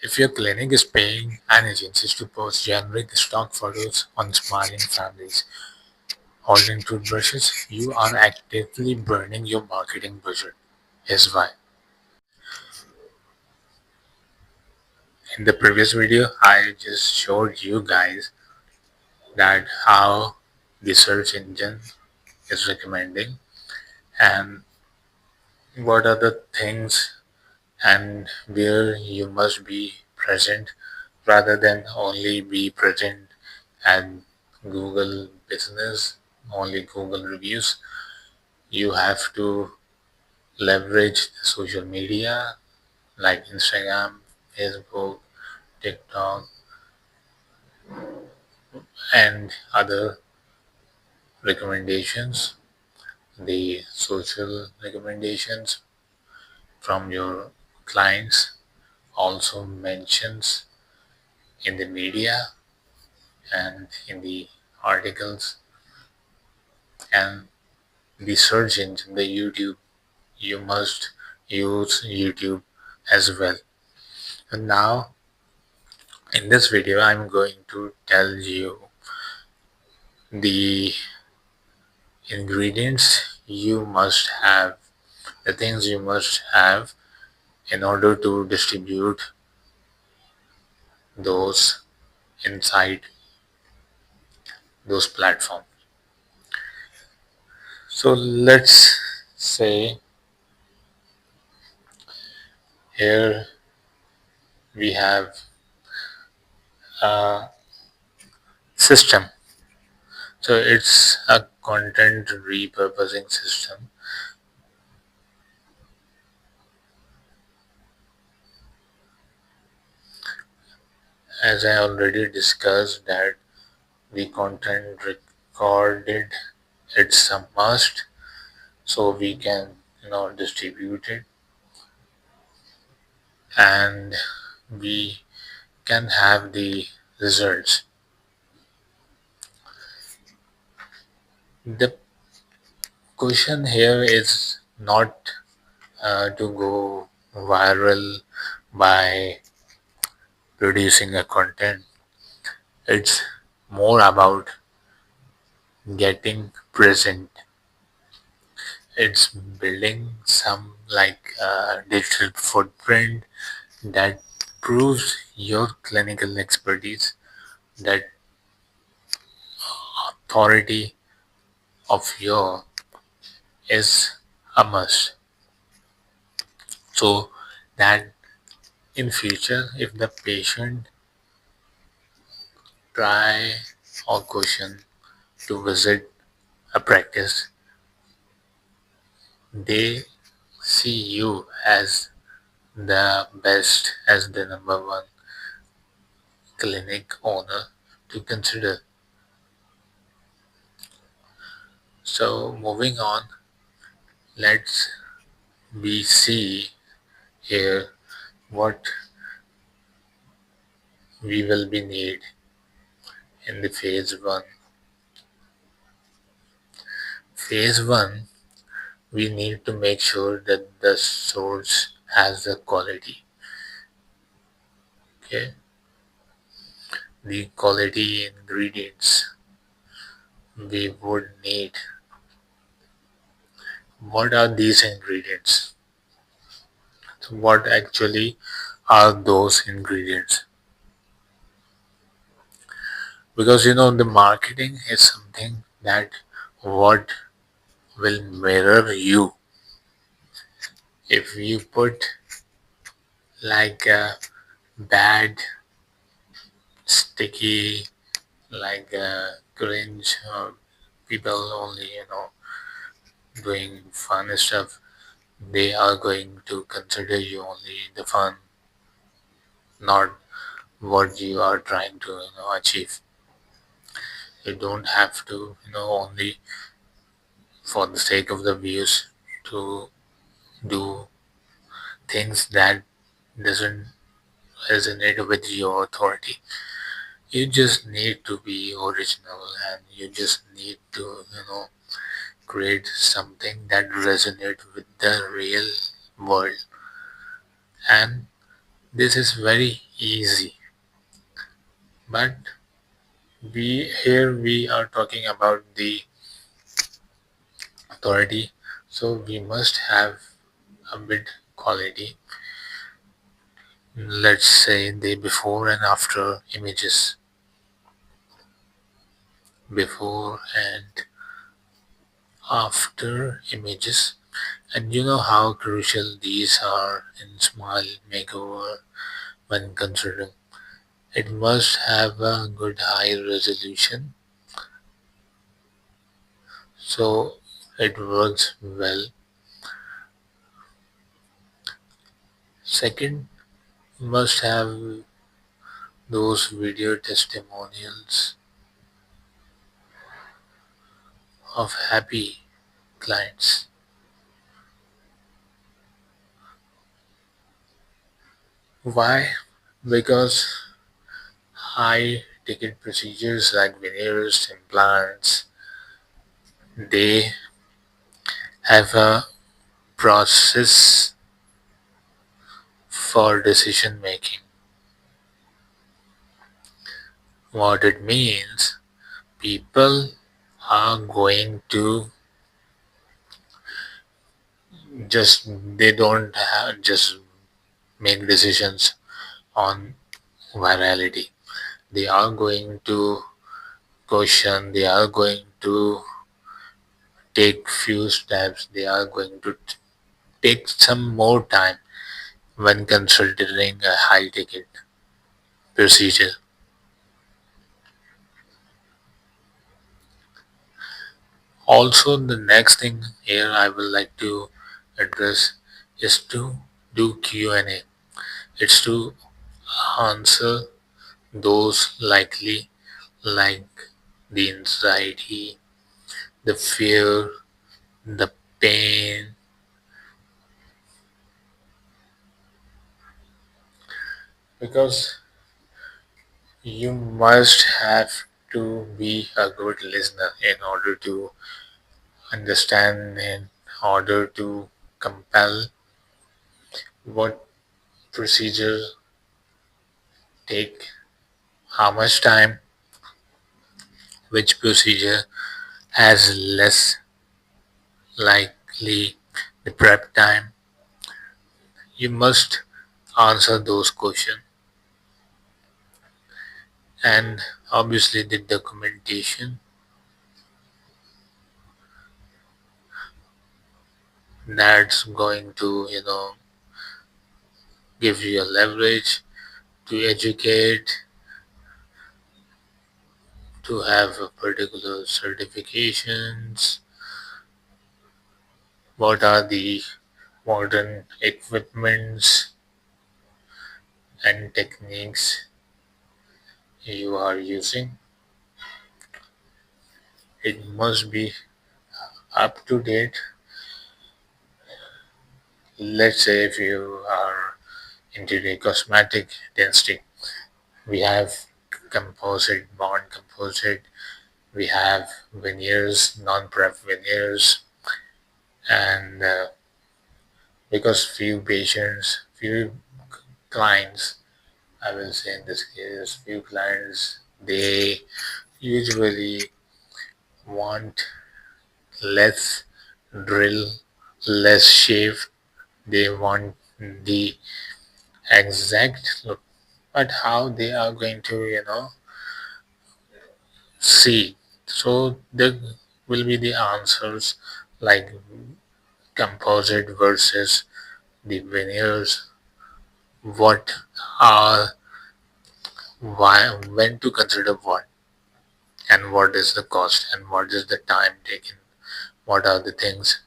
If your clinic is paying an agency to post generic stock photos on smiling families holding toothbrushes, you are actively burning your marketing budget. Here's why. In the previous video, I just showed you guys that how the search engine is recommending and what are the things and where you must be present rather than only be present at Google business, only Google reviews. You have to leverage social media like Instagram, Facebook, TikTok, and other recommendations, the social recommendations from your clients also mentions in the media and in the articles and the search engine, the YouTube. You must use YouTube as well. And now in this video, I'm going to tell you the ingredients you must have, the things you must have in order to distribute those inside those platforms. So let's say here we have a system. So it's a content repurposing system. As I already discussed that the content recorded, it's a must so we can distribute it and we can have the results. The question here is not to go viral by producing a content. It's more about getting present. It's building some like digital footprint that proves your clinical expertise, that authority of your is a must. So that in future, if the patient try or question to visit a practice, they see you as the best, as the number one clinic owner to consider. So moving on, let's we see here what we will be need in the phase one. Phase one, we need to make sure that the source has the quality. Okay, the quality ingredients we would need. What are these ingredients? So what actually are those ingredients? Because the marketing is something that what will mirror you. If you put like a bad, sticky, like a cringe, or people only doing fun stuff, they are going to consider you only the fun, not what you are trying to achieve. You don't have to only for the sake of the views to do things that doesn't resonate with your authority. You just need to be original and you just need to create something that resonates with the real world and This is very easy, but we are talking about the authority, so we must have a bit quality. Let's say the before and after images, before and after images, and you know how crucial these are in small makeover when considering. It must have a good high resolution so it works well. Second, must have those video testimonials of happy clients. Why? Because high ticket procedures like veneers, implants, they have a process for decision making. What it means, people are going to just they don't have just make decisions on virality. They are going to question, they are going to take few steps, they are going to take some more time when considering a high ticket procedure. Also, the next thing here I would like to address is to do Q&A. It's to answer those likely like the anxiety, the fear, the pain, because you must have to be a good listener in order to understand, in order to compel what procedure take how much time, which procedure has less likely the prep time. You must answer those questions, and obviously the documentation that's going to give you a leverage to educate, to have a particular certifications, what are the modern equipments and techniques you are using. It must be up to date. Let's say if you are into the cosmetic dentistry, we have composite, bond composite, we have veneers, non-prep veneers, and because few patients, few clients, I will say in this case, few clients, they usually want less drill, less shave. They want the exact look. But how they are going to, see? So there will be the answers like composite versus the veneers. What are why when to consider what, and what is the cost, and what is the time taken, what are the things,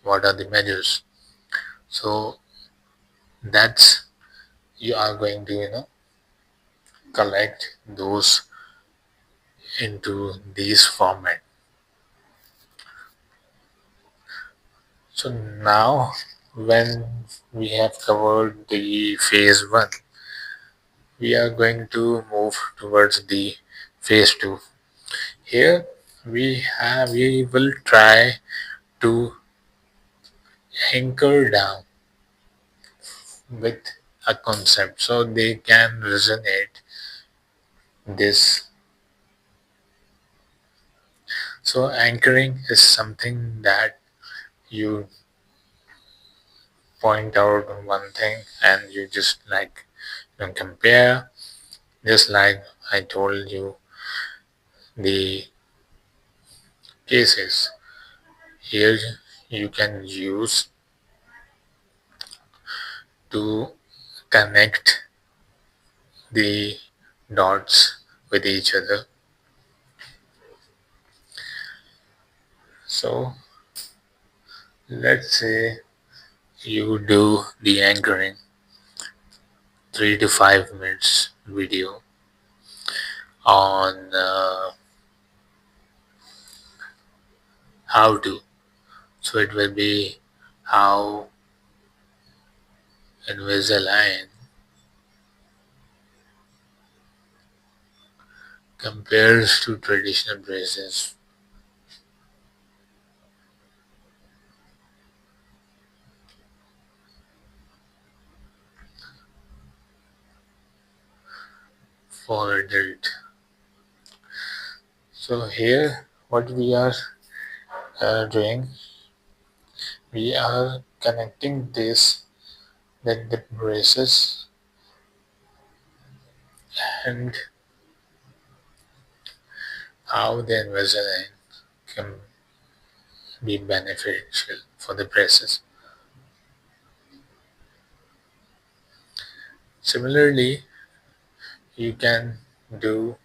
what are the measures. So that's you are going to collect those into these format. So now when we have covered the phase 1, we are going to move towards the phase 2. Here we will try to anchor down with a concept, so they can resonate this. So anchoring is something that you point out one thing and you just like compare, just like I told you the cases. Here you can use to connect the dots with each other. So let's say you do the anchoring 3 to 5 minutes video on how to. So it will be how Invisalign compares to traditional braces for adult. So here what we are doing, we are connecting this that the braces and how the Invisalign can be beneficial for the braces. Similarly, you can do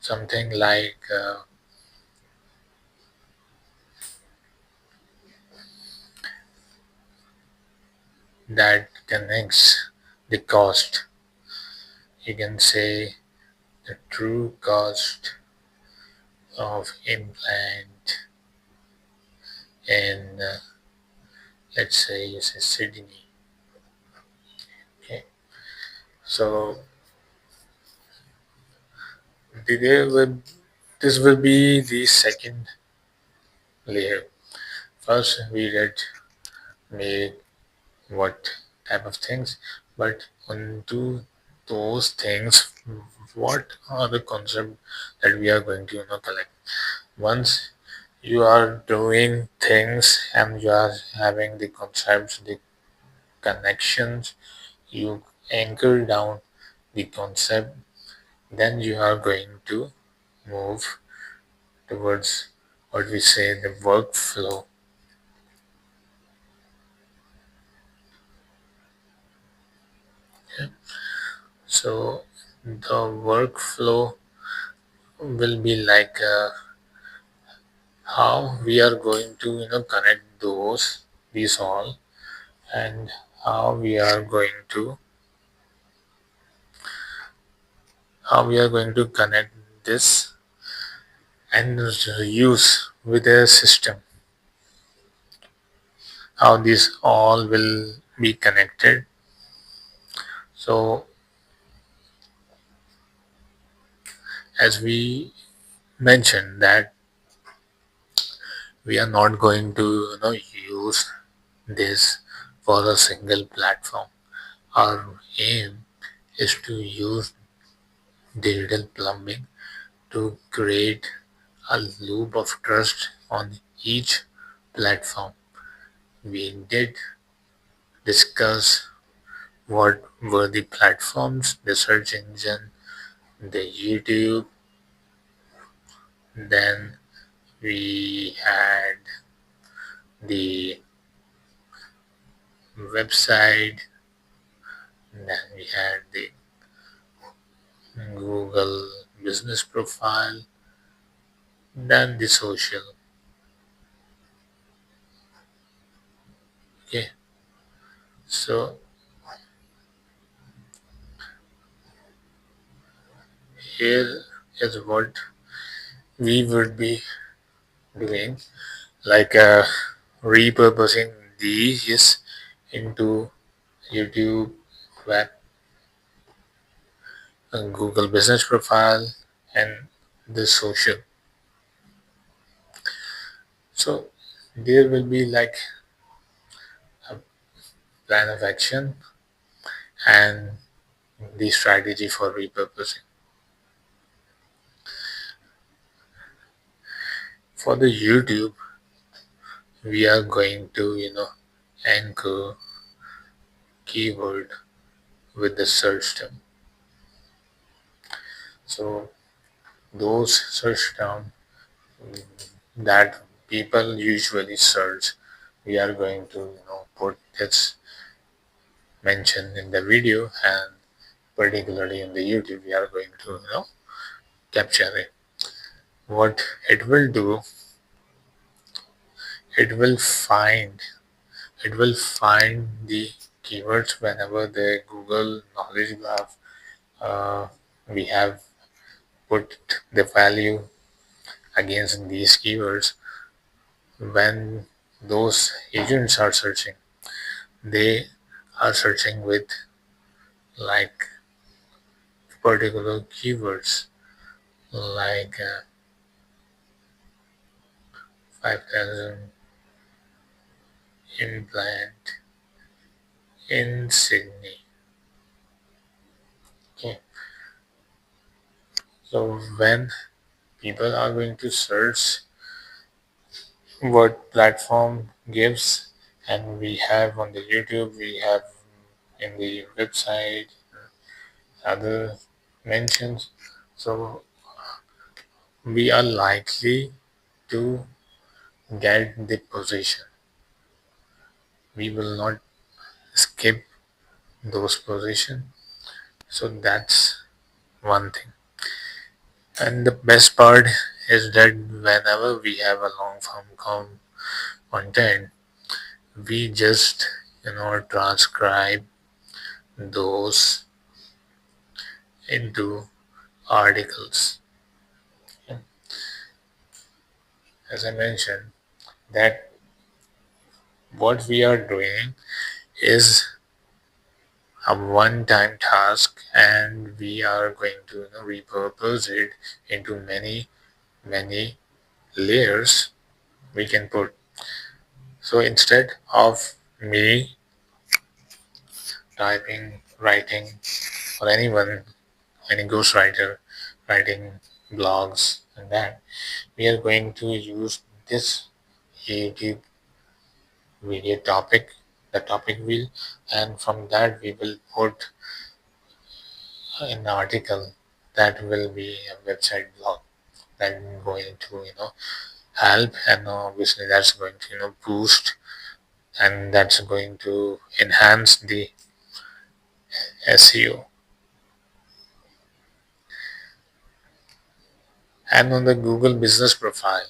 something like that connects the cost. You can say the true cost of implant in, let's say, you say Sydney. Okay, so there will, this will be the second layer. First, we did made what type of things, but onto those things, what are the concepts that we are going to collect. Once you are doing things and you are having the concepts, the connections, you anchor down the concept, then you are going to move towards what we say the workflow. So the workflow will be like how we are going to connect these all, and how we are going to connect this and use with a system, how these all will be connected. So as we mentioned that we are not going to use this for a single platform. Our aim is to use digital plumbing to create a loop of trust on each platform. We did discuss what were the platforms, the search engine, the YouTube, then we had the website, then we had the Google business profile, then the social. Okay, so here is what we would be doing, like repurposing these into YouTube, web, Google business profile, and the social. So there will be like a plan of action, and the strategy for repurposing. For the YouTube, we are going to, anchor keyword with the search term. So those search term that people usually search, we are going to, put this mentioned in the video, and particularly in the YouTube, we are going to, capture it. What it will do, it will find it will find the keywords whenever the Google knowledge graph, uh, we have put the value against these keywords. When those agents are searching, they are searching with like particular keywords like 5,000 implant in Sydney. Okay, so when people are going to search what platform gives, and we have on the YouTube, we have in the website other mentions, so we are likely to get the position. We will not skip those positions. So that's one thing. And the best part is that whenever we have a long form content, we just transcribe those into articles. As I mentioned, that what we are doing is a one-time task, and we are going to repurpose it into many layers we can put. So instead of me typing, writing, or anyone, any ghostwriter writing blogs and that, we are going to use this YouTube video topic, the topic wheel, and from that we will put an article that will be a website blog that is going to help, and obviously that's going to boost, and that's going to enhance the SEO. And on the Google business profile,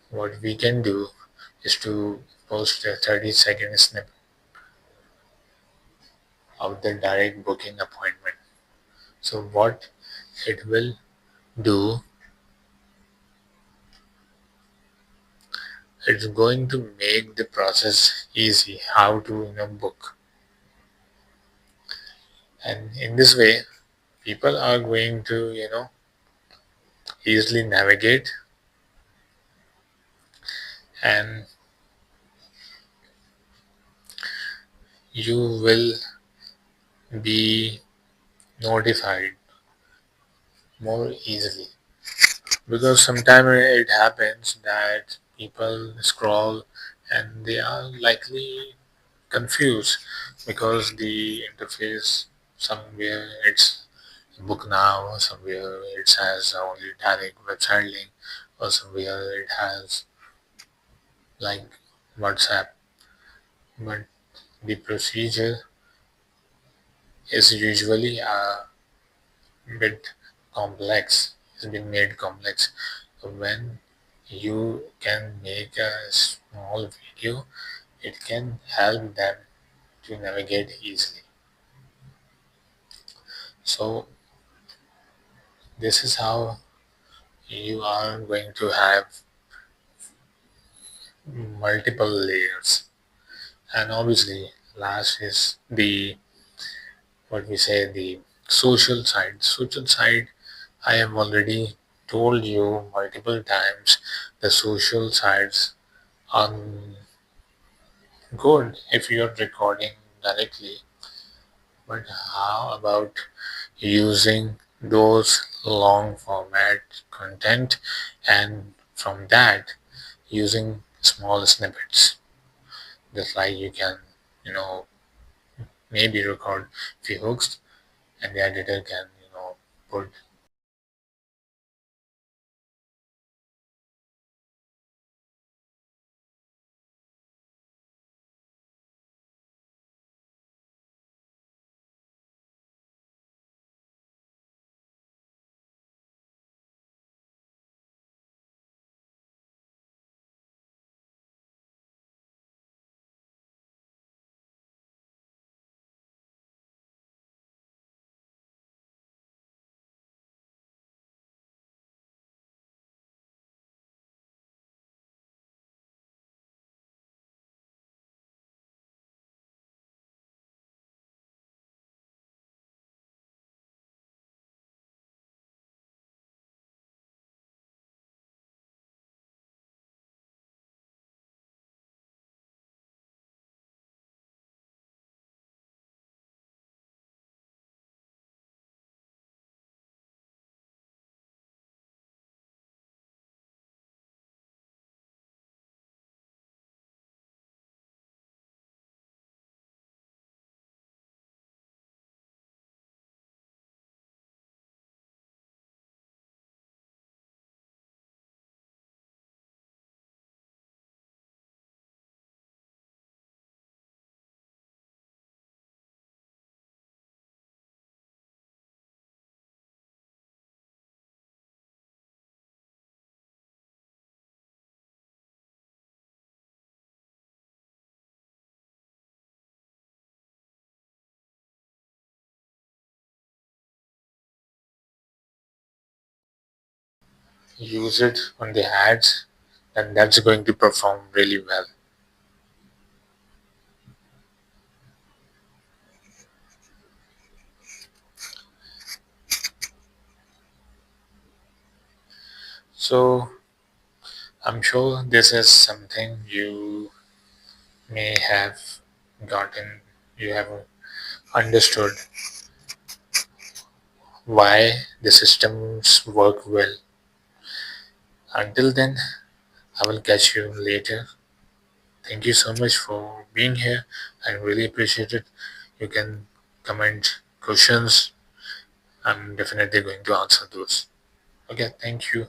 what we can do is to post a 30-second snippet of the direct booking appointment. So what it will do, it's going to make the process easy how to book. And in this way, people are going to easily navigate, and you will be notified more easily, because sometimes it happens that people scroll and they are likely confused because the interface, somewhere it's book now, somewhere it has only direct website link, or somewhere it has like WhatsApp. But the procedure is usually a bit complex. It's been made complex. So when you can make a small video, it can help them to navigate easily. So this is how you are going to have multiple layers. And obviously last is the, what we say, the social side. I have already told you multiple times, the social sides are good if you're recording directly, But how about using those long format content, and from that using small snippets, just like you can, you know, maybe record few hooks, and the editor can, put. Use it on the ads, and that's going to perform really well. So I'm sure this is something you may have gotten, you have understood why the systems work well. Until then, I will catch you later. Thank you so much for being here. I really appreciate it. You can comment questions. I'm definitely going to answer those. Okay, thank you.